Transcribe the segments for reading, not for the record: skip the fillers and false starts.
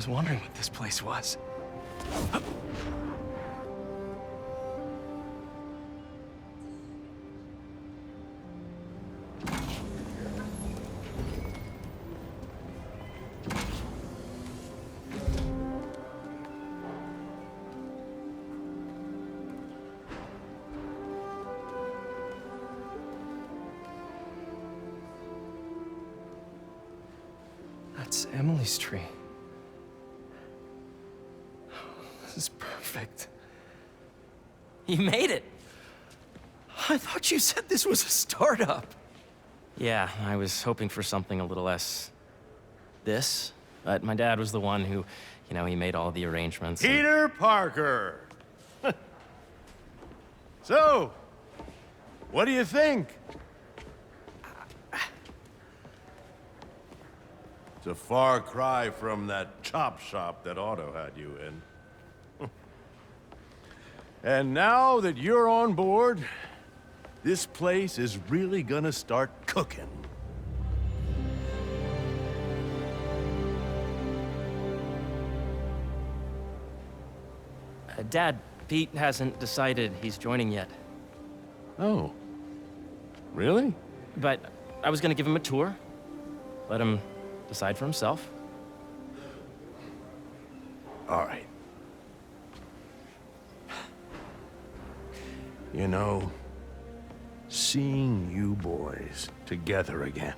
was wondering what this place was. That's Emily's tree. This is perfect. You made it! I thought you said this was a startup. Yeah, I was hoping for something a little less... this. But my dad was the one who, he made all the arrangements. Peter Parker! So, what do you think? It's a far cry from that chop shop that Otto had you in. And now that you're on board, this place is really gonna start cooking. Dad, Pete hasn't decided he's joining yet. Oh. Really? But I was gonna give him a tour. Let him decide for himself. All right. You know, seeing you boys together again.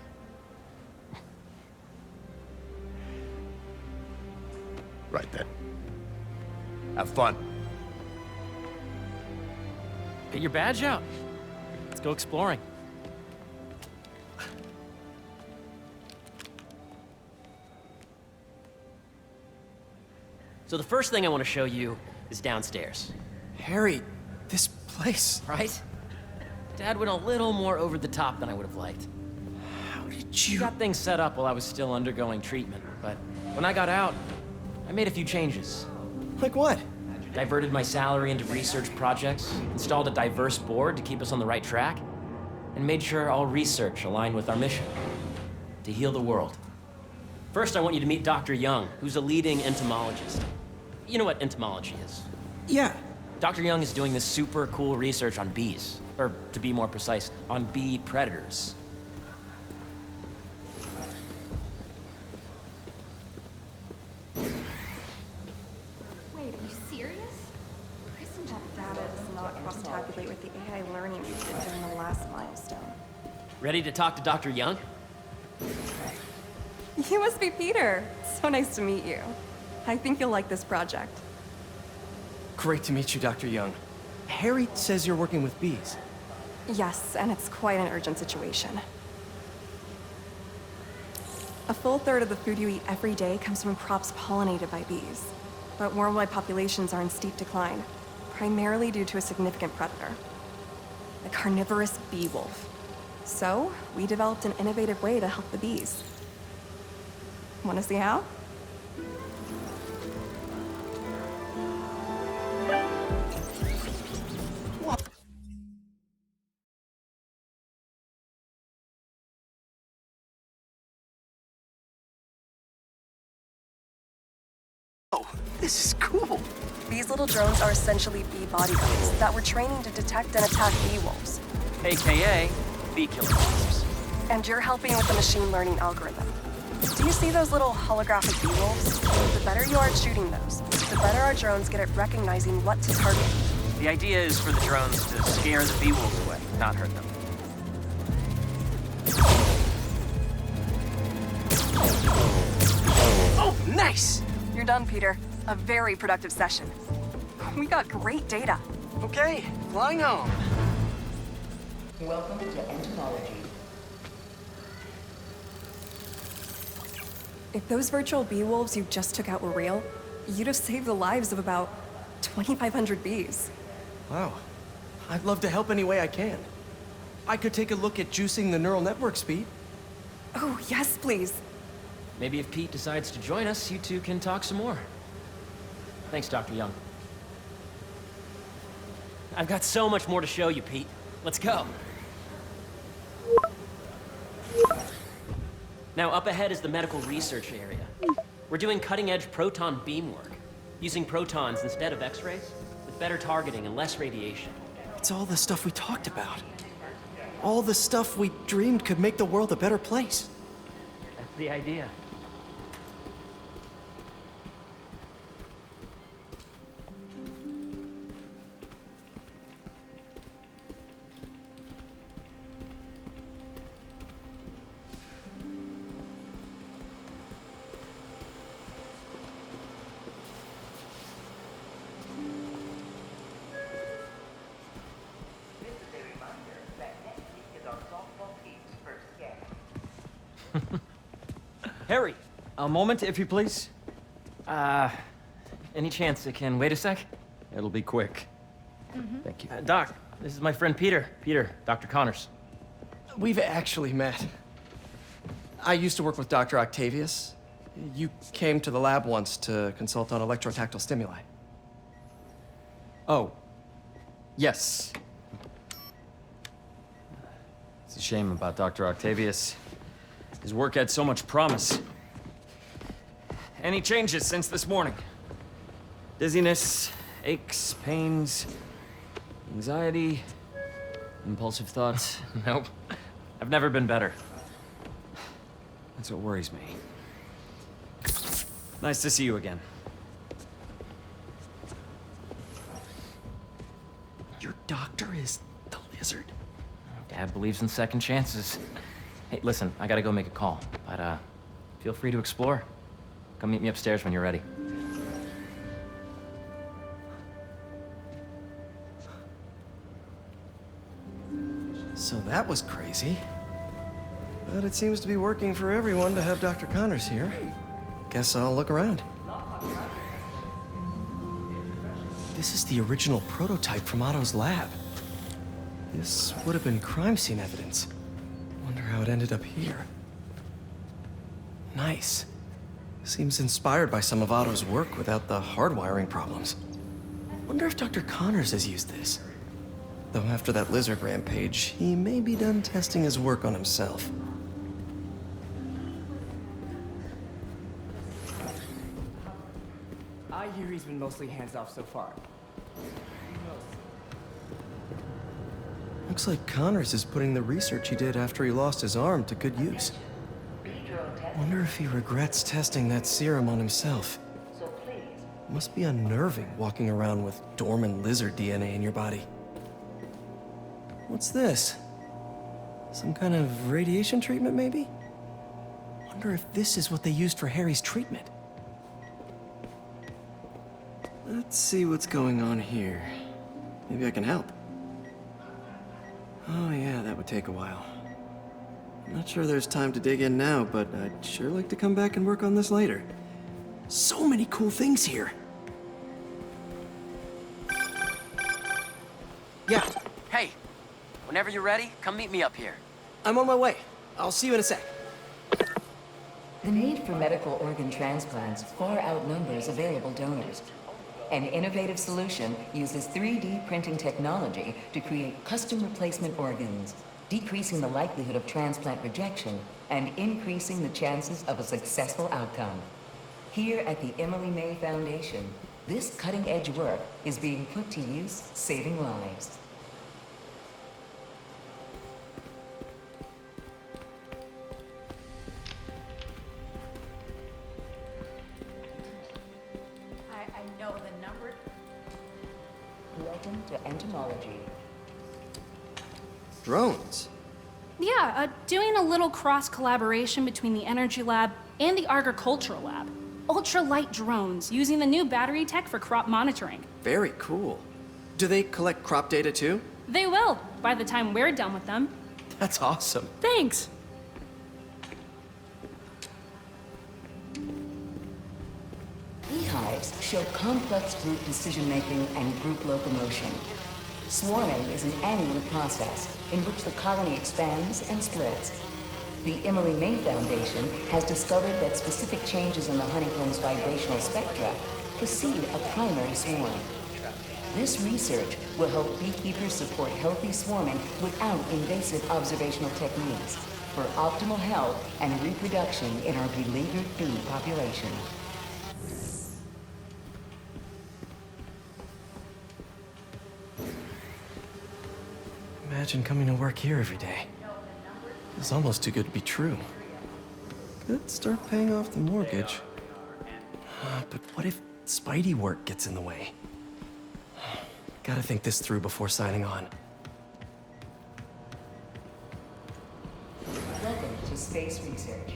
Right then. Have fun. Get your badge out. Let's go exploring. So the first thing I want to show you is downstairs. Harry, this place. Right? Dad went a little more over the top than I would have liked. How did He you... got things set up while I was still undergoing treatment, but when I got out, I made a few changes. Like what? Diverted my salary into research projects, installed a diverse board to keep us on the right track, and made sure all research aligned with our mission, to heal the world. First, I want you to meet Dr. Young, who's a leading entomologist. You know what entomology is? Yeah. Dr. Young is doing this super cool research on bees, or to be more precise, on bee predators. Wait, are you serious? That data does not cross-tabulate with the AI learning we did during the last milestone. Ready to talk to Dr. Young? You must be Peter. So nice to meet you. I think you'll like this project. Great to meet you, Dr. Young. Harry says you're working with bees. Yes, and it's quite an urgent situation. A full third of the food you eat every day comes from crops pollinated by bees. But worldwide populations are in steep decline, primarily due to a significant predator, the carnivorous bee wolf. So, we developed an innovative way to help the bees. Want to see how? Oh, this is cool. These little drones are essentially bee bodyguards that we're training to detect and attack bee wolves. AKA bee killer wasps. And you're helping with the machine learning algorithm. Do you see those little holographic bee wolves? The better you are at shooting those, the better our drones get at recognizing what to target. The idea is for the drones to scare the bee wolves away, not hurt them. Oh, nice! You're done, Peter. A very productive session. We got great data. Okay, flying home. Welcome to entomology. If those virtual bee wolves you just took out were real, you'd have saved the lives of about 2,500 bees. Wow. I'd love to help any way I can. I could take a look at juicing the neural network speed. Oh, yes, please. Maybe if Pete decides to join us, you two can talk some more. Thanks, Dr. Young. I've got so much more to show you, Pete. Let's go. Now, up ahead is the medical research area. We're doing cutting-edge proton beam work, using protons instead of X-rays, with better targeting and less radiation. It's all the stuff we talked about. All the stuff we dreamed could make the world a better place. That's the idea. Harry, A moment, if you please. any chance it can wait a sec? It'll be quick. Thank you. Doc, this is my friend Peter. Peter, Dr. Connors. We've actually met. I used to work with Dr. Octavius. You came to the lab once to consult on electrotactile stimuli. Oh. Yes. It's a shame about Dr. Octavius. His work had so much promise. Any changes since this morning? Dizziness, aches, pains, anxiety, impulsive thoughts. Nope. I've never been better. That's what worries me. Nice to see you again. Your doctor is the lizard? Dad believes in second chances. Hey, listen, I gotta go make a call, but feel free to explore. Come meet me upstairs when you're ready. So that was crazy. But it seems to be working for everyone to have Dr. Connors here. Guess I'll look around. This is the original prototype from Otto's lab. This would have been crime scene evidence. Wonder how it ended up here. Nice. Seems inspired by some of Otto's work without the hardwiring problems. Wonder if Dr. Connors has used this. Though after that lizard rampage, he may be done testing his work on himself. I hear he's been mostly hands-off so far. Looks like Connors is putting the research he did after he lost his arm to good use. Wonder if he regrets testing that serum on himself. Must be unnerving walking around with dormant lizard DNA in your body. What's this? Some kind of radiation treatment, maybe? Wonder if this is what they used for Harry's treatment. Let's see what's going on here. Maybe I can help. Oh yeah, that would take a while. I'm not sure there's time to dig in now, but I'd sure like to come back and work on this later. So many cool things here. Yeah, Hey, whenever you're ready, come meet me up here. I'm on my way. I'll see you in a sec. The need for medical organ transplants far outnumbers available donors. An innovative solution uses 3D printing technology to create custom replacement organs, decreasing the likelihood of transplant rejection and increasing the chances of a successful outcome. Here at the Emily May Foundation, this cutting-edge work is being put to use, saving lives. I know the number. Welcome to entomology. Drones. Yeah, doing a little cross collaboration between the Energy Lab and the Agricultural Lab. Ultralight drones using the new battery tech for crop monitoring. Very cool. Do they collect crop data too? They will, by the time we're done with them. That's awesome. Thanks. Beehives show complex group decision-making and group locomotion. Swarming is an annual process in which the colony expands and splits. The Emily May Foundation has discovered that specific changes in the honeycomb's vibrational spectra precede a primary swarm. This research will help beekeepers support healthy swarming without invasive observational techniques for optimal health and reproduction in our beleaguered bee population. Imagine coming to work here every day. It's almost too good to be true. Could start paying off the mortgage. But what if Spidey work gets in the way? Gotta think this through before signing on. Welcome to Space Research.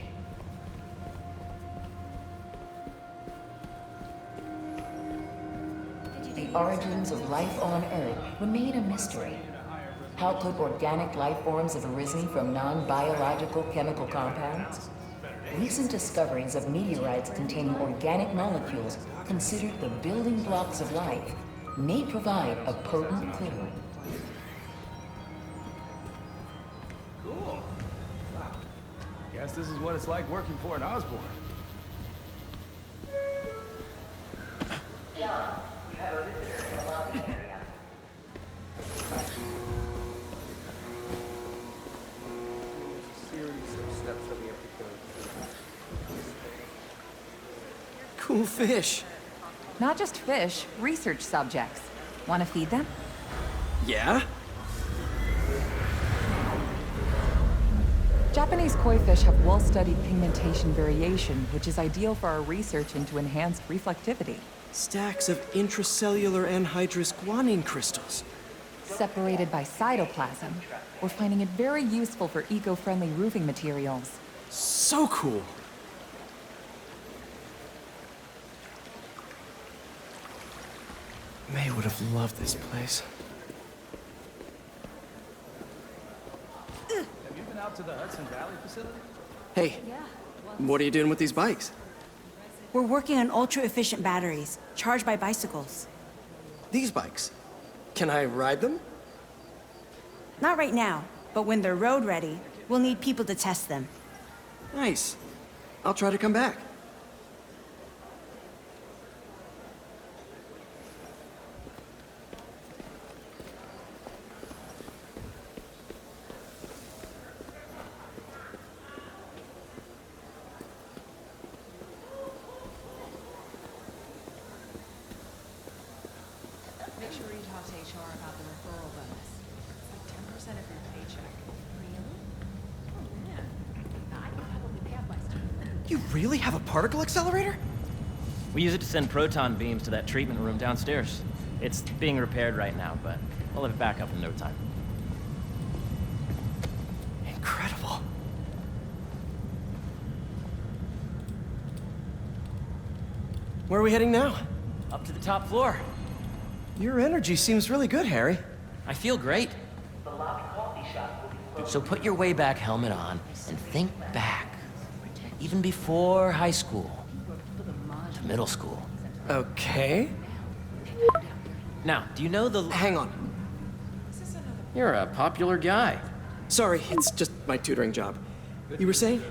The origins of life on Earth remain a mystery. How could organic life forms have arisen from non-biological chemical compounds? Recent discoveries of meteorites containing organic molecules considered the building blocks of life may provide a potent clue. Cool. Wow. Guess this is what it's like working for an Osborn. Cool fish. Not just fish, research subjects. Want to feed them? Yeah? Japanese koi fish have well-studied pigmentation variation, which is ideal for our research into enhanced reflectivity. Stacks of intracellular anhydrous guanine crystals. Separated by cytoplasm, we're finding it very useful for eco-friendly roofing materials. So cool. May would have loved this place. Have you been out to the Hudson Valley facility? Hey, what are you doing with these bikes? We're working on ultra-efficient batteries, charged by bicycles. These bikes? Can I ride them? Not right now, but when they're road ready, we'll need people to test them. Nice. I'll try to come back. Make sure you talk to HR about the referral bonus. It's like 10% of your paycheck. Really? Oh, man. I could probably pay off my student. You really have a particle accelerator? We use it to send proton beams to that treatment room downstairs. It's being repaired right now, but we'll have it back up in no time. Incredible. Where are we heading now? Up to the top floor. Your energy seems really good, Harry. I feel great. So put your way back helmet on and think back. Even before high school. To middle school. Okay. Now, do you know the... Hang on. You're a popular guy. Sorry, it's just my tutoring job. You were saying?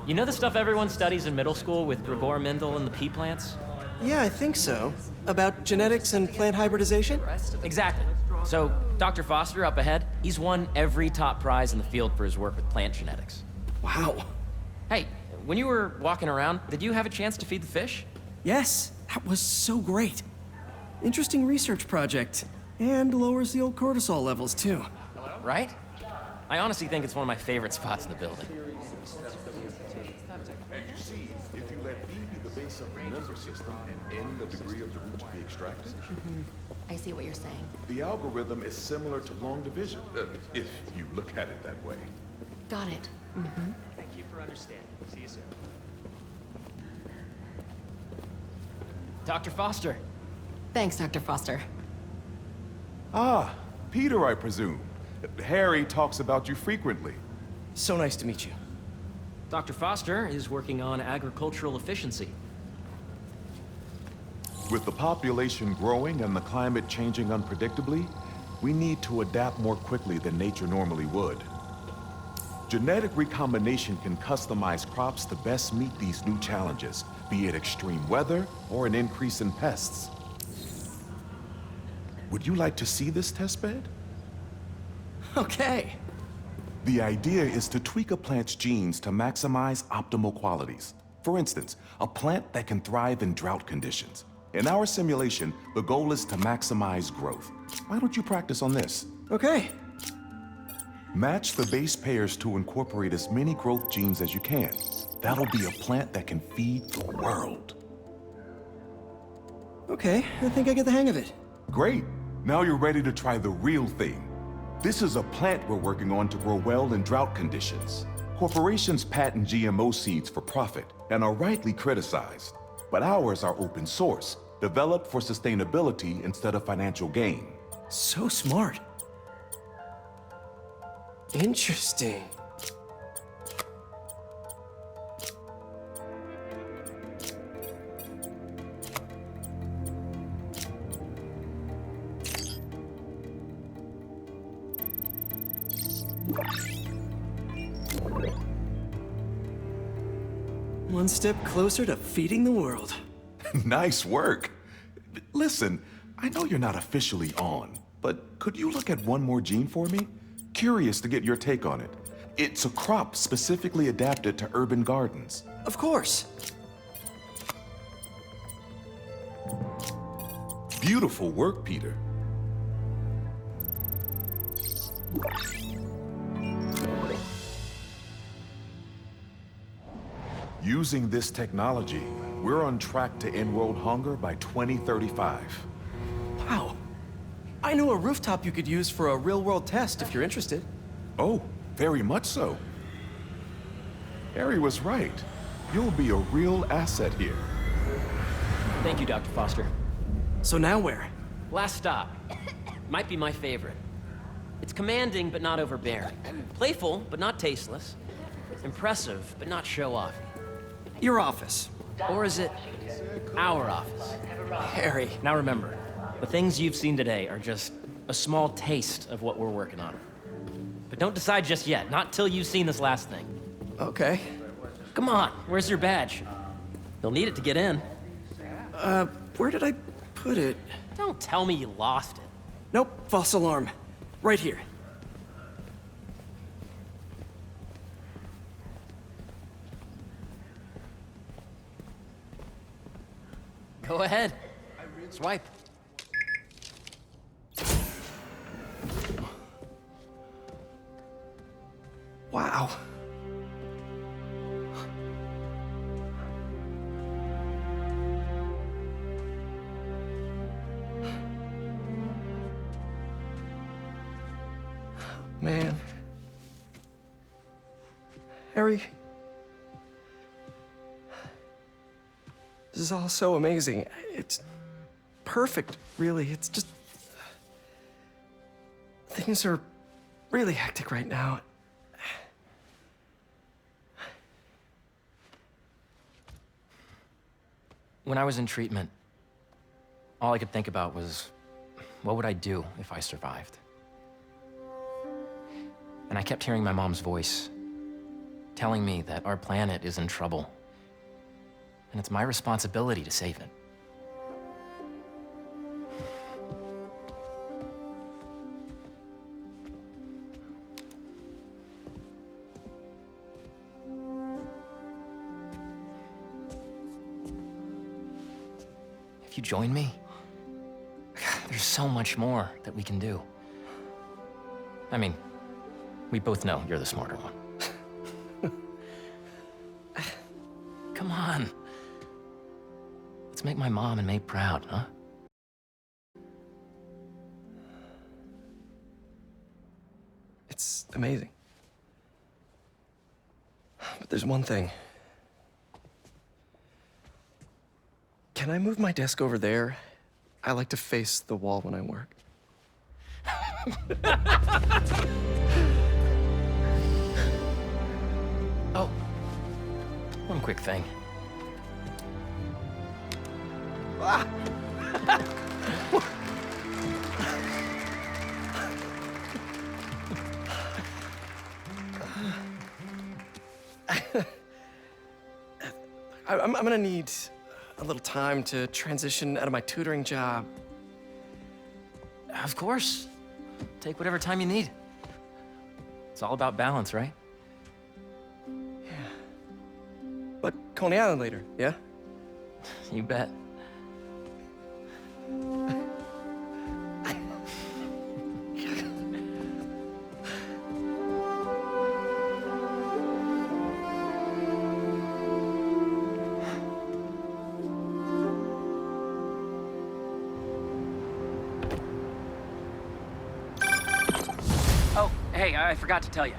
You know the stuff everyone studies in middle school with Gregor Mendel and the pea plants? Yeah, I think so. About genetics and plant hybridization? Exactly. So, Dr. Foster up ahead, he's won every top prize in the field for his work with plant genetics. Wow. Hey, when you were walking around, did you have a chance to feed the fish? Yes, that was so great. Interesting research project. And lowers the old cortisol levels, too. Right? I honestly think it's one of my favorite spots in the building. And you see, if you let B be the base of the number system and N the degree of the root to be extracted, I see what you're saying. the algorithm is similar to long division, if you look at it that way. Got it. Thank you for understanding. See you soon. Dr. Foster. Thanks, Dr. Foster. Ah, Peter, I presume. Harry talks about you frequently. So nice to meet you. Dr. Foster is working on agricultural efficiency. With the population growing and the climate changing unpredictably, we need to adapt more quickly than nature normally would. Genetic recombination can customize crops to best meet these new challenges, be it extreme weather or an increase in pests. Would you like to see this testbed? Okay. The idea is to tweak a plant's genes to maximize optimal qualities. For instance, a plant that can thrive in drought conditions. In our simulation, the goal is to maximize growth. Why don't you practice on this? Okay. Match the base pairs to incorporate as many growth genes as you can. That'll be a plant that can feed the world. Okay, I think I get the hang of it. Great. Now you're ready to try the real thing. This is a plant we're working on to grow well in drought conditions. Corporations patent GMO seeds for profit and are rightly criticized. But ours are open source, developed for sustainability instead of financial gain. So smart. Interesting. One step closer to feeding the world. Nice work. Listen, I know you're not officially on, but could you look at one more gene for me? Curious to get your take on it. It's a crop specifically adapted to urban gardens. Of course. Beautiful work, Peter. Using this technology, we're on track to end world hunger by 2035. Wow. I know a rooftop you could use for a real-world test if you're interested. Oh, very much so. Harry was right. You'll be a real asset here. Thank you, Dr. Foster. So now where? Last stop. Might be my favorite. It's commanding, but not overbearing. Playful, but not tasteless. Impressive, but not show-offy. Your office. Or is it our office? Harry. Now remember, the things you've seen today are just a small taste of what we're working on. But don't decide just yet, not till you've seen this last thing. Okay. Come on, where's your badge? You'll need it to get in. Where did I put it? Don't tell me you lost it. Nope, false alarm. Right here. Go ahead. Swipe. Wow. Man. Harry. This is all so amazing. It's perfect, really. It's just... Things are really hectic right now. When I was in treatment, all I could think about was, what would I do if I survived? And I kept hearing my mom's voice, telling me that our planet is in trouble, and it's my responsibility to save it. If you join me, there's so much more that we can do. I mean, we both know you're the smarter one. Come on. Let's make my mom and May proud, huh? It's amazing. But there's one thing. Can I move my desk over there? I like to face the wall when I work. Oh, one quick thing. Ah! I'm gonna need a little time to transition out of my tutoring job. Of course. Take whatever time you need. It's all about balance, right? Yeah. But Coney Island later, yeah? You bet. Hey, I forgot to tell you.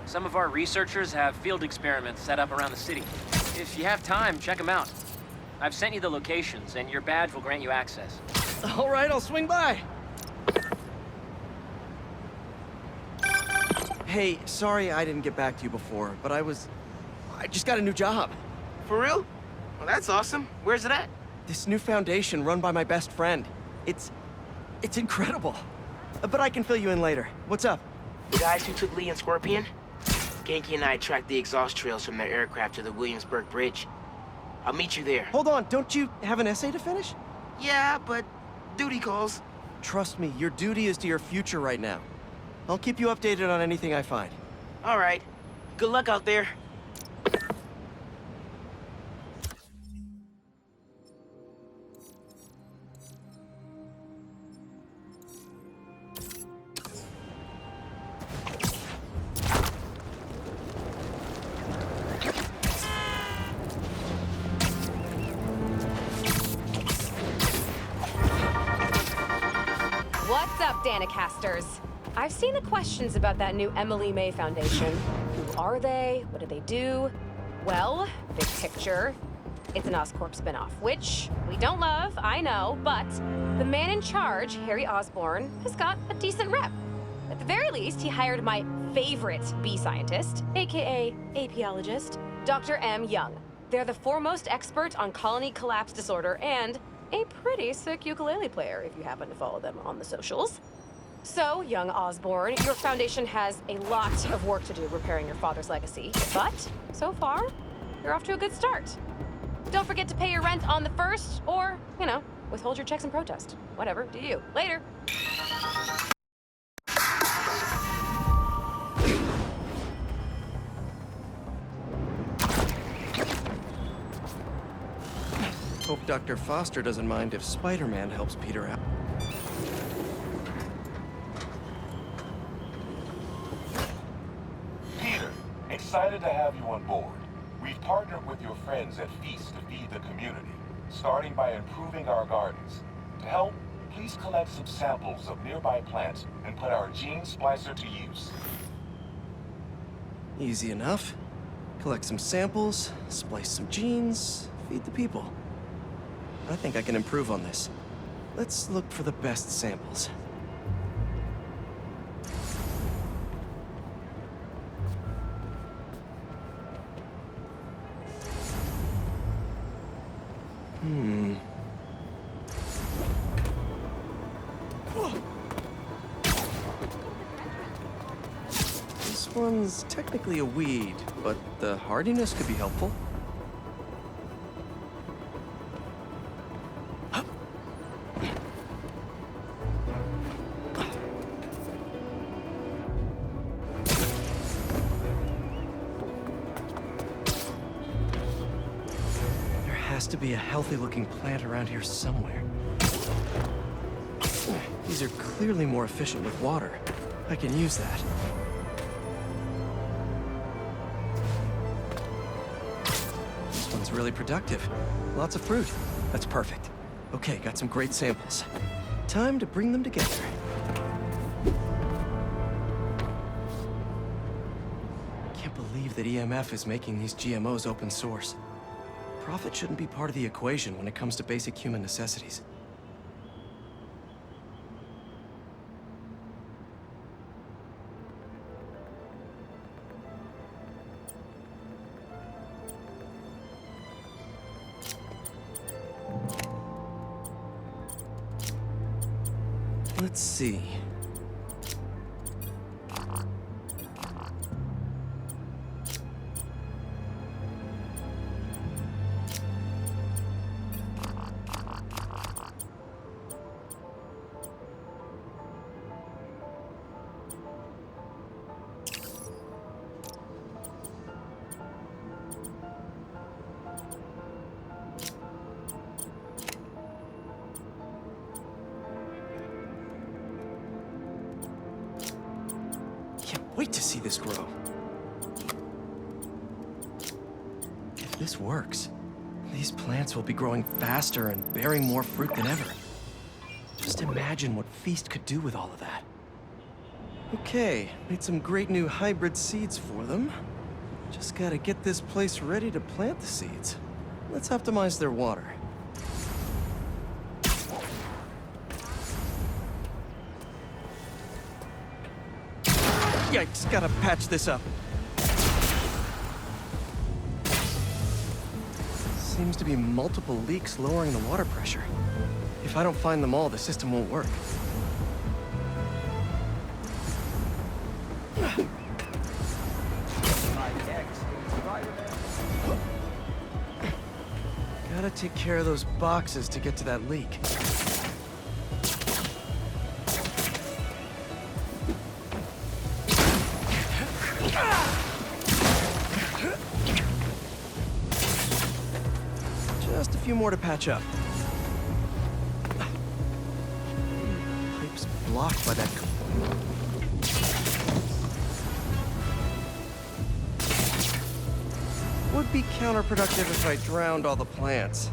Some of our researchers have field experiments set up around the city. If you have time, check them out. I've sent you the locations, and your badge will grant you access. All right, I'll swing by. Hey, sorry I didn't get back to you before, but I just got a new job. For real? Well, that's awesome. Where's it at? This new foundation run by my best friend. It's incredible. But I can fill you in later. What's up? The guys who took Lee and Scorpion? Genki and I tracked the exhaust trails from their aircraft to the Williamsburg Bridge. I'll meet you there. Hold on, don't you have an essay to finish? Yeah, but duty calls. Trust me, your duty is to your future right now. I'll keep you updated on anything I find. All right. Good luck out there. What's up, Danicasters? I've seen the questions about that new Emily May Foundation. Who are they? What do they do? Well, big picture, it's an Oscorp spinoff, which we don't love, I know, but the man in charge, Harry Osborn, has got a decent rep. At the very least, he hired my favorite bee scientist, aka apiologist, Dr. M. Young. They're the foremost expert on colony collapse disorder and a pretty sick ukulele player, if you happen to follow them on the socials. So, young Osborn, your foundation has a lot of work to do repairing your father's legacy, but so far, you're off to a good start. Don't forget to pay your rent on the 1st, or, you know, withhold your checks in protest. Whatever, do you. Later. Hope Dr. Foster doesn't mind if Spider-Man helps Peter out. Peter, excited to have you on board. We've partnered with your friends at Feast to feed the community, starting by improving our gardens. To help, please collect some samples of nearby plants and put our gene splicer to use. Easy enough. Collect some samples, splice some genes, feed the people. I think I can improve on this. Let's look for the best samples. This one's technically a weed, but the hardiness could be helpful. Has to be a healthy-looking plant around here somewhere. These are clearly more efficient with water. I can use that. This one's really productive. Lots of fruit. That's perfect. Okay, got some great samples. Time to bring them together. Can't believe that EMF is making these GMOs open source. Profit shouldn't be part of the equation when it comes to basic human necessities. Let's see. Wait to see this grow. If this works, these plants will be growing faster and bearing more fruit than ever. Just imagine what Feast could do with all of that. Okay, made some great new hybrid seeds for them. Just gotta get this place ready to plant the seeds. Let's optimize their water. Yikes, gotta patch this up. Seems to be multiple leaks lowering the water pressure. If I don't find them all, the system won't work. Gotta take care of those boxes to get to that leak. Just a few more to patch up. Pipe's blocked by that. Would be counterproductive if I drowned all the plants.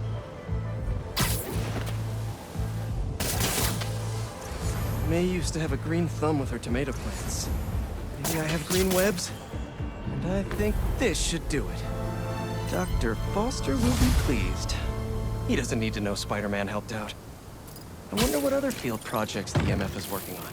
May used to have a green thumb with her tomato plants. Maybe I have green webs? And I think this should do it. Dr. Foster will be pleased. He doesn't need to know Spider-Man helped out. I wonder what other field projects the EMF is working on.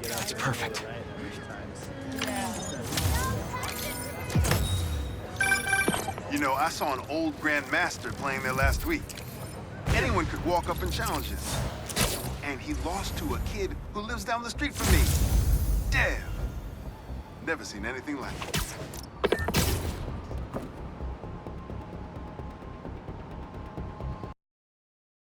That's perfect. You know, I saw an old Grand Master playing there last week. Anyone could walk up and challenge us. And he lost to a kid who lives down the street from me. Damn. Never seen anything like it.